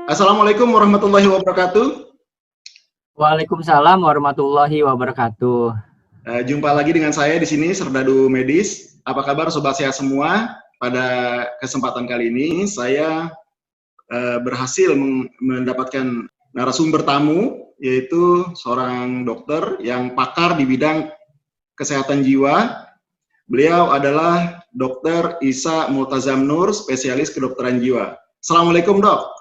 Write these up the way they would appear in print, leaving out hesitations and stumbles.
Assalamualaikum warahmatullahi wabarakatuh. Waalaikumsalam warahmatullahi wabarakatuh. Jumpa lagi dengan saya di sini, Serdadu Medis. Apa kabar sobat sehat semua? Pada kesempatan kali ini, saya berhasil mendapatkan narasumber tamu, yaitu seorang dokter yang pakar di bidang kesehatan jiwa. Beliau adalah Dr. Isa Multazam Nur, spesialis kedokteran jiwa. Assalamualaikum, Dok.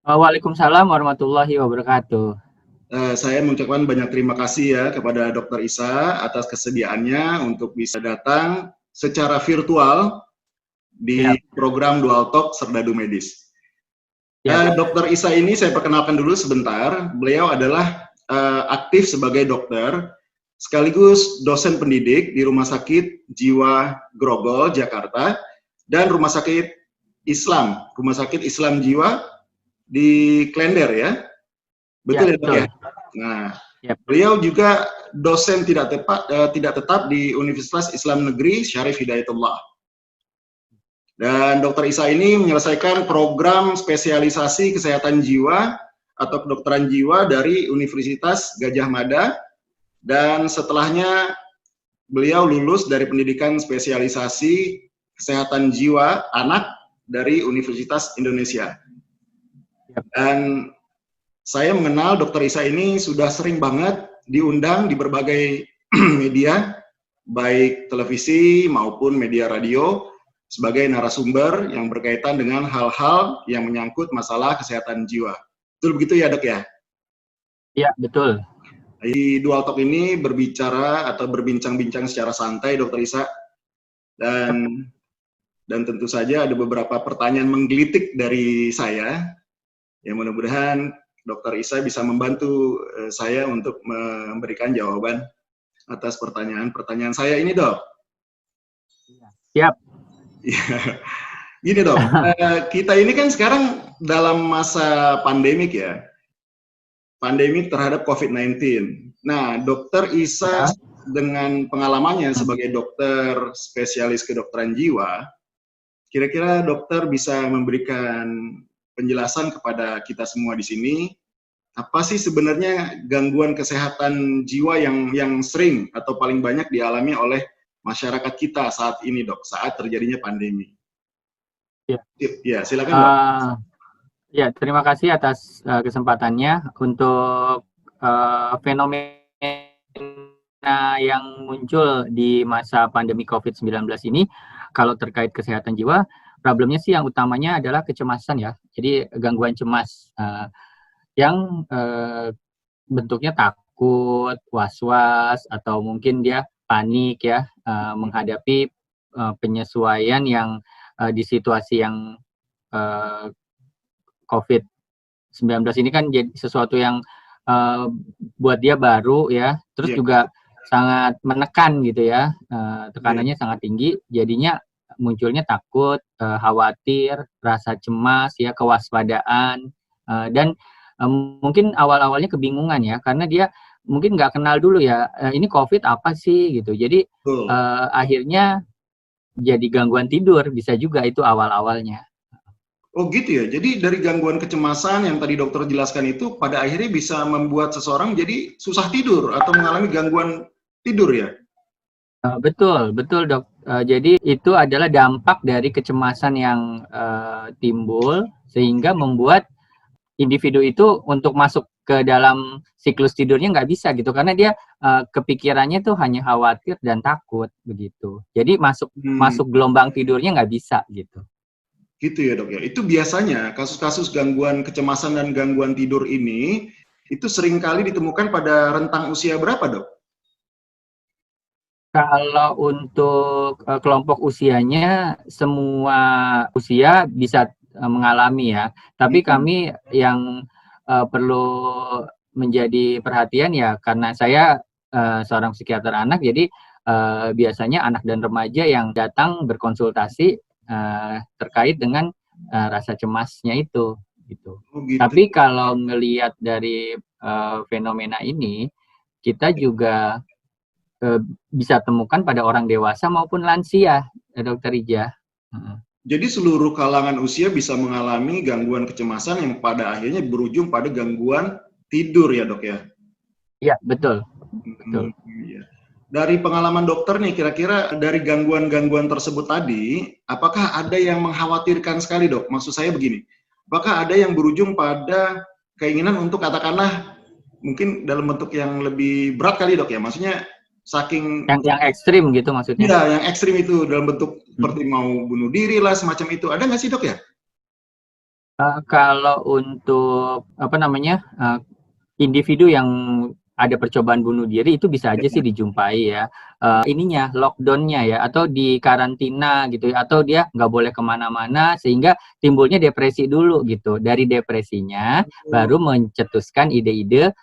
Waalaikumsalam warahmatullahi wabarakatuh. Saya mengucapkan banyak terima kasih ya kepada Dr. Isa atas kesediaannya untuk bisa datang secara virtual di program Dual Talk Serdadu Medis. Dr. Isa ini saya perkenalkan dulu sebentar. Beliau adalah aktif sebagai dokter sekaligus dosen pendidik di Rumah Sakit Jiwa Grogol, Jakarta, dan Rumah Sakit Islam Jiwa di Klender ya. Betul ya, Dok ya? Nah, beliau juga dosen tidak tetap di Universitas Islam Negeri Syarif Hidayatullah. Dan Dr. Isa ini menyelesaikan program spesialisasi kesehatan jiwa atau kedokteran jiwa dari Universitas Gadjah Mada, dan setelahnya beliau lulus dari pendidikan spesialisasi kesehatan jiwa anak dari Universitas Indonesia. Dan saya mengenal Dr. Isa ini sudah sering banget diundang di berbagai media, baik televisi maupun media radio, sebagai narasumber yang berkaitan dengan hal-hal yang menyangkut masalah kesehatan jiwa. Betul begitu ya, Dok ya? Iya, betul. Di Dual Talk ini berbicara atau berbincang-bincang secara santai, Dr. Isa. Dan tentu saja ada beberapa pertanyaan menggelitik dari saya. Ya, mudah-mudahan Dr. Isa bisa membantu saya untuk memberikan jawaban atas pertanyaan-pertanyaan saya ini, Dok. Siap. Gini, Dok, kita ini kan sekarang dalam masa pandemik ya, pandemik terhadap COVID-19. Nah, Dr. Isa dengan pengalamannya sebagai dokter spesialis kedokteran jiwa, kira-kira dokter bisa memberikan penjelasan kepada kita semua di sini, apa sih sebenarnya gangguan kesehatan jiwa yang sering atau paling banyak dialami oleh masyarakat kita saat ini, Dok, saat terjadinya pandemi? Ya, silakan, Dok. Ya, terima kasih atas kesempatannya. Untuk fenomena yang muncul di masa pandemi COVID-19 ini, kalau terkait kesehatan jiwa, problemnya sih yang utamanya adalah kecemasan ya. Jadi gangguan cemas yang bentuknya takut, was-was, atau mungkin dia panik ya, menghadapi penyesuaian yang di situasi yang COVID-19 ini kan jadi sesuatu yang buat dia baru ya, terus juga sangat menekan gitu ya, tekanannya sangat tinggi, jadinya munculnya takut, khawatir, rasa cemas ya, kewaspadaan, dan mungkin awal-awalnya kebingungan ya, karena dia mungkin nggak kenal dulu ya, ini COVID apa sih gitu, jadi akhirnya jadi gangguan tidur, bisa juga itu awal-awalnya. Oh gitu ya, jadi dari gangguan kecemasan yang tadi dokter jelaskan itu pada akhirnya bisa membuat seseorang jadi susah tidur atau mengalami gangguan tidur ya? Betul, betul, Dok. Jadi itu adalah dampak dari kecemasan yang timbul sehingga membuat individu itu untuk masuk ke dalam siklus tidurnya nggak bisa gitu, karena dia kepikirannya tuh hanya khawatir dan takut begitu. Jadi masuk gelombang tidurnya nggak bisa gitu. Gitu ya, Dok ya. Itu biasanya kasus-kasus gangguan kecemasan dan gangguan tidur ini itu seringkali ditemukan pada rentang usia berapa, Dok? Kalau untuk kelompok usianya, semua usia bisa mengalami ya. Tapi kami yang perlu menjadi perhatian ya, karena saya seorang psikiater anak, jadi biasanya anak dan remaja yang datang berkonsultasi terkait dengan rasa cemasnya itu. Gitu. Tapi kalau ngelihat dari fenomena ini, kita juga bisa temukan pada orang dewasa maupun lansia, Dokter Ija. Jadi seluruh kalangan usia bisa mengalami gangguan kecemasan yang pada akhirnya berujung pada gangguan tidur ya, Dok ya? Iya, betul. Betul. Iya. Dari pengalaman dokter nih, kira-kira dari gangguan-gangguan tersebut tadi, apakah ada yang mengkhawatirkan sekali, Dok? Maksud saya begini, apakah ada yang berujung pada keinginan untuk katakanlah mungkin dalam bentuk yang lebih berat kali, Dok ya? Maksudnya saking Yang ekstrim gitu maksudnya? iya, yang ekstrim itu dalam bentuk seperti mau bunuh diri lah semacam itu. Ada nggak sih, Dok ya? Kalau untuk apa namanya individu yang ada percobaan bunuh diri itu bisa aja sih dijumpai ya ininya lockdownnya ya atau di karantina gitu ya atau dia nggak boleh kemana-mana sehingga timbulnya depresi dulu gitu dari depresinya baru mencetuskan ide-ide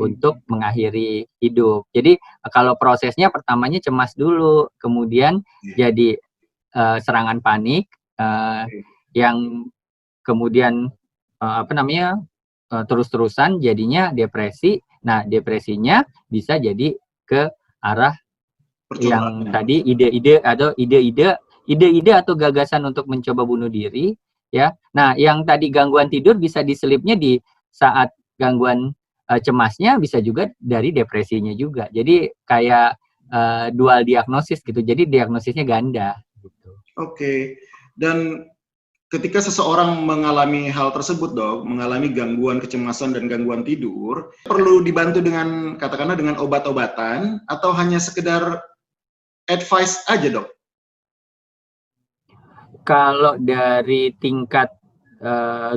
untuk mengakhiri hidup. Jadi kalau prosesnya pertamanya cemas dulu kemudian jadi serangan panik yang kemudian apa namanya terus-terusan jadinya depresi. Nah, depresinya bisa jadi ke arah yang tadi ide-ide atau gagasan untuk mencoba bunuh diri ya. Nah, yang tadi gangguan tidur bisa diselipnya di saat gangguan cemasnya bisa juga dari depresinya juga. Jadi kayak dual diagnosis gitu. Jadi diagnosisnya ganda gitu. Oke. Dan ketika seseorang mengalami hal tersebut, Dok, mengalami gangguan kecemasan dan gangguan tidur, perlu dibantu dengan katakanlah dengan obat-obatan atau hanya sekedar advice aja, Dok? Kalau dari tingkat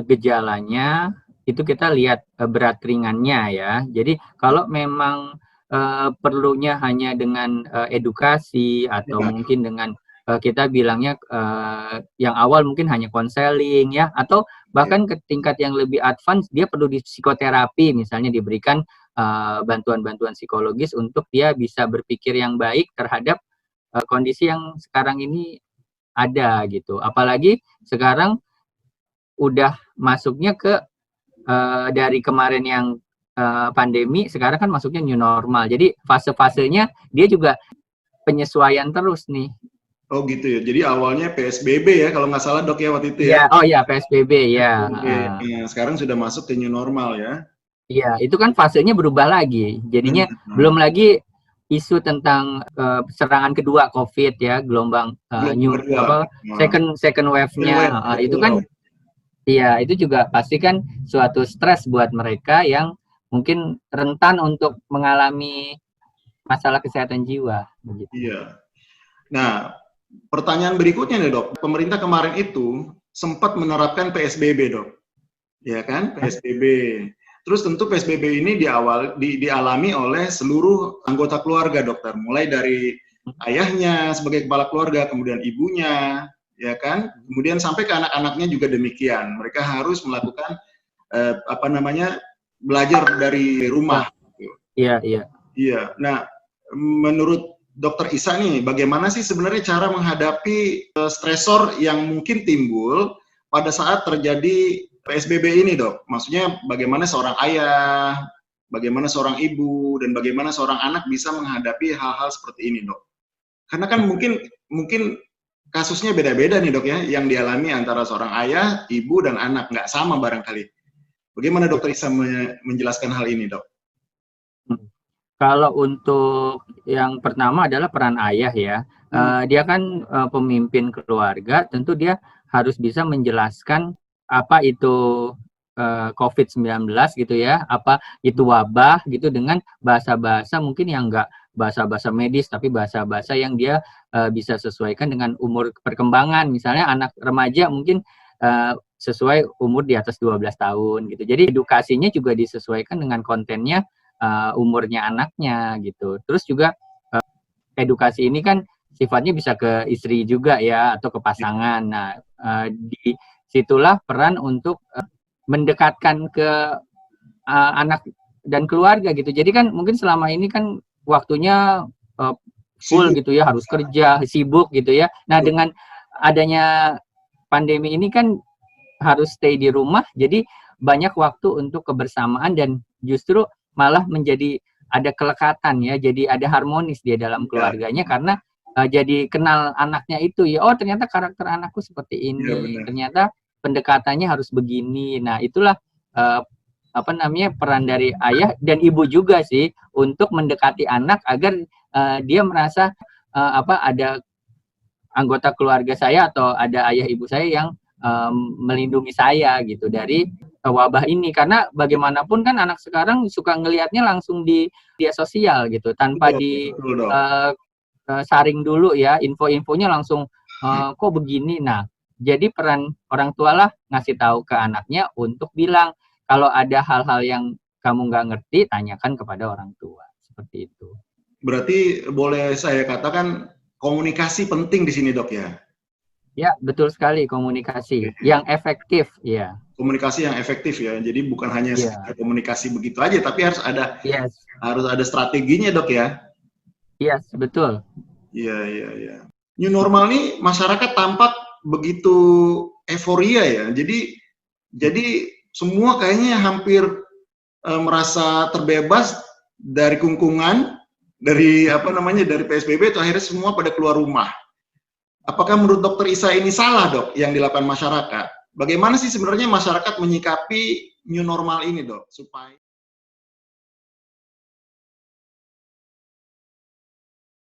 gejalanya itu kita lihat berat ringannya ya. Jadi kalau memang perlunya hanya dengan edukasi atau mungkin dengan kita bilangnya yang awal mungkin hanya konseling ya atau bahkan ke tingkat yang lebih advance dia perlu di psikoterapi misalnya diberikan bantuan-bantuan psikologis untuk dia bisa berpikir yang baik terhadap kondisi yang sekarang ini ada gitu. Apalagi sekarang udah masuknya ke dari kemarin yang pandemi sekarang kan masuknya new normal. Jadi fase-fasenya dia juga penyesuaian terus nih. Oh gitu ya. Jadi awalnya PSBB ya kalau nggak salah, Dok ya waktu itu ya. Oh iya PSBB ya. Nah, sekarang sudah masuk ke new normal ya. Iya, itu kan fasenya berubah lagi. Jadinya belum lagi isu tentang serangan kedua COVID ya, gelombang second wave-nya. Itu kan iya, itu juga pasti kan suatu stres buat mereka yang mungkin rentan untuk mengalami masalah kesehatan jiwa. Begitu. Iya. Nah, pertanyaan berikutnya nih, Dok. Pemerintah kemarin itu sempat menerapkan PSBB, Dok. Ya kan? PSBB. Terus tentu PSBB ini dialami oleh seluruh anggota keluarga, Dokter. Mulai dari ayahnya sebagai kepala keluarga, kemudian ibunya, ya kan? Kemudian sampai ke anak-anaknya juga demikian. Mereka harus melakukan belajar dari rumah. Iya, iya. Iya. Nah, menurut Dokter Isa nih, bagaimana sih sebenarnya cara menghadapi stresor yang mungkin timbul pada saat terjadi PSBB ini, Dok? Maksudnya bagaimana seorang ayah, bagaimana seorang ibu, dan bagaimana seorang anak bisa menghadapi hal-hal seperti ini, Dok? Karena kan mungkin kasusnya beda-beda nih, Dok ya, yang dialami antara seorang ayah, ibu, dan anak. Nggak sama barangkali. Bagaimana Dokter Isa menjelaskan hal ini, Dok? Kalau untuk yang pertama adalah peran ayah ya, dia kan pemimpin keluarga, tentu dia harus bisa menjelaskan apa itu COVID-19 gitu ya, apa itu wabah gitu dengan bahasa-bahasa mungkin yang enggak bahasa-bahasa medis, tapi bahasa-bahasa yang dia bisa sesuaikan dengan umur perkembangan. Misalnya anak remaja mungkin sesuai umur di atas 12 tahun gitu. Jadi edukasinya juga disesuaikan dengan kontennya umurnya anaknya gitu. Terus juga edukasi ini kan sifatnya bisa ke istri juga ya atau ke pasangan. Nah, di situlah peran untuk mendekatkan ke anak dan keluarga gitu. Jadi kan mungkin selama ini kan waktunya full gitu ya, harus kerja, sibuk gitu ya. Nah, dengan adanya pandemi ini kan harus stay di rumah, jadi banyak waktu untuk kebersamaan dan justru malah menjadi ada kelekatan ya, jadi ada harmonis dia dalam keluarganya karena jadi kenal anaknya itu ya, oh ternyata karakter anakku seperti Iya, ini, benar. ternyata pendekatannya harus begini. Nah itulah apa namanya peran dari ayah dan ibu juga sih untuk mendekati anak agar dia merasa apa ada anggota keluarga saya atau ada ayah ibu saya yang melindungi saya gitu dari wabah ini, karena bagaimanapun kan anak sekarang suka ngelihatnya langsung di media sosial gitu tanpa Betul, di betul dok. saring dulu ya info-infonya langsung kok begini. Nah jadi peran orang tua lah ngasih tahu ke anaknya untuk bilang kalau ada hal-hal yang kamu nggak ngerti tanyakan kepada orang tua, seperti itu. Berarti boleh saya katakan komunikasi penting di sini dok ya? Ya, betul sekali, komunikasi yang efektif, ya. Komunikasi yang efektif ya. Jadi bukan hanya Ya, komunikasi begitu aja, tapi yes, harus ada strateginya dok ya. yes, betul. Iya, iya, iya. New normal nih masyarakat tampak begitu euforia ya. Jadi semua kayaknya hampir merasa terbebas dari kungkungan, dari apa namanya, dari PSBB itu akhirnya semua pada keluar rumah. Apakah menurut Dokter Isa ini salah dok yang dilakukan masyarakat? Bagaimana sih sebenarnya masyarakat menyikapi new normal ini dok supaya